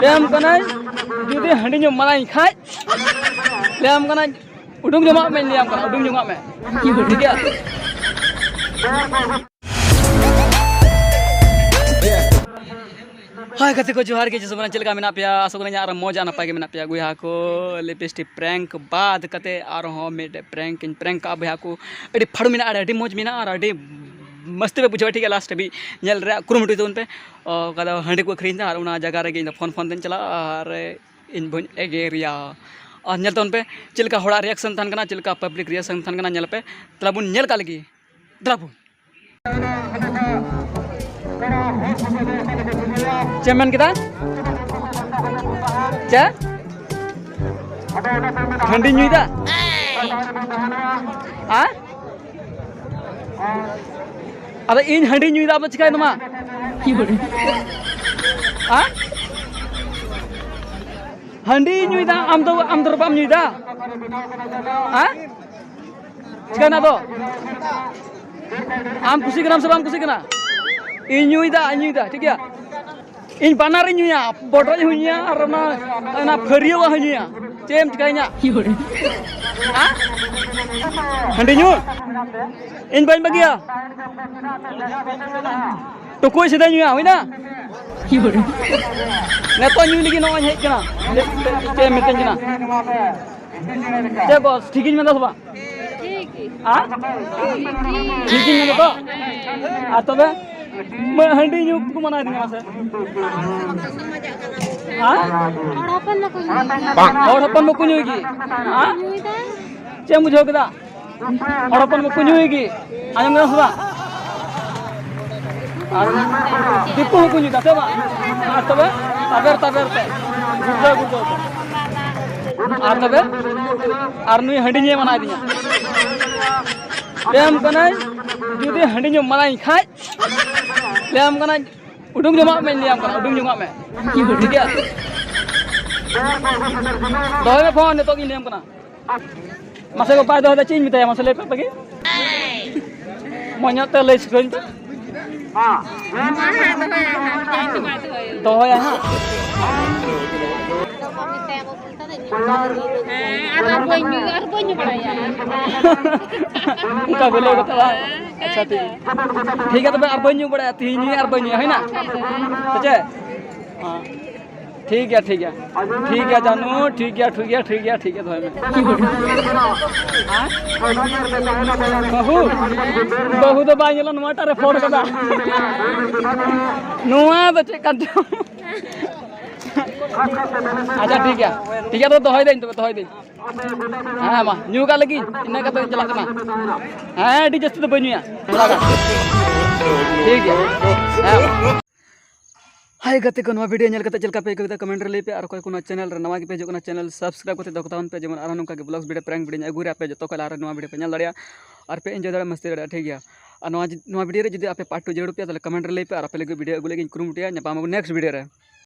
Liam kana judi handi nyom malai khai. Liam kana udung joma me liam kana udung joma me. ठीक है हाय कते को जोहार के जसमना चलका मेना पिया आसोगना आर मजा नपाय के मेना पिया गुया को लिपस्टिक प्रैंक बाद कते आर हो मेड प्रैंक का बया को एडी फड़ मेना एडी मौज मेना और एडी मस्त पे बुझा ठीक है लास्ट भी नेल रे कुरुमुटु तो उन पे कदा हंडी को खरीदा और उना जगह रे फोन फोन चला और इन बन एगेरिया और नेल तो उन पे चलका होड़ा रिएक्शन थान कना चलका पब्लिक रिएक्शन थान कना नेल पे तलाबुन नेल का लगी द्राबु चेमन kita चा हंडी nyui दा आ ada in handi nyui दा apa cikai nama आ handi nyui दा am do pam nyui दा आ cikai na do am kusi kena sebam kusi kena in nyui दा ठीक है इन बानार नुया बडर हुनिया और ना फरियो हुनिया चेम चिकाइया हां हंडी नु इन बाइन बगिया तो कोई सिदा नुया होइना नेतो नु लगी नो हेज कना चे मितन जना चे बॉस ठीकिन में दसबा ठीक हां ठीकिन में तो आ तबे मैं हंडी न्यू को मना दिया से हां और अपन में कुन्यू की हां चे मुझे कदा और अपन में कुन्यू की आजम ना सुबा दीपू कुन्यू दा सेवा तबे तबेर पे गुड्डो और तबे और नुई हंडी ने मना दिया लेम कना जुदी हंडी ने मलाई खाय लेम कना udung joma me liam kana udung joma me ठीक है दोय में फोन ने तो की लिam kana masa ko pa do da chin mitaya masa lepe pagi monya te le screen ta doy ha उनका बोलो कता अच्छा ठीक है तो अब बन्यू बड़ा तीन और बन्यू है ना सच्चे हां ठीक है जानू ठीक है तो हां बहु तो बाइला नोटा रे फोन कदा नोआ बचे कर अच्छा ठीक है तो दोहय देन हां मा न्यू का लगी इना का तो चला कना हां डी जस्ट तो बनुया ठीक है हां हाय गते को नवा वीडियो नेल कते चलका पे कविता कमेंट रे ले पे और कोई कोनो चैनल रे नवा के पे जो कोनो चैनल सब्सक्राइब करते दखतावन पे जेमन आरो नका के ब्लॉग्स वीडियो प्रैंक वीडियो अगुरे पे जो तो कला आरो नवा वीडियो पे नेल दड़िया और पे एंजॉय दड़ा मस्ती दड़ा ठीक है और नवा वीडियो रे जदी आपे पार्ट 2 जरूर पे तले कमेंट रे ले पे और आपे लगे वीडियो अगुले के कुरुमुटिया नेपाम नेक्स्ट वीडियो रे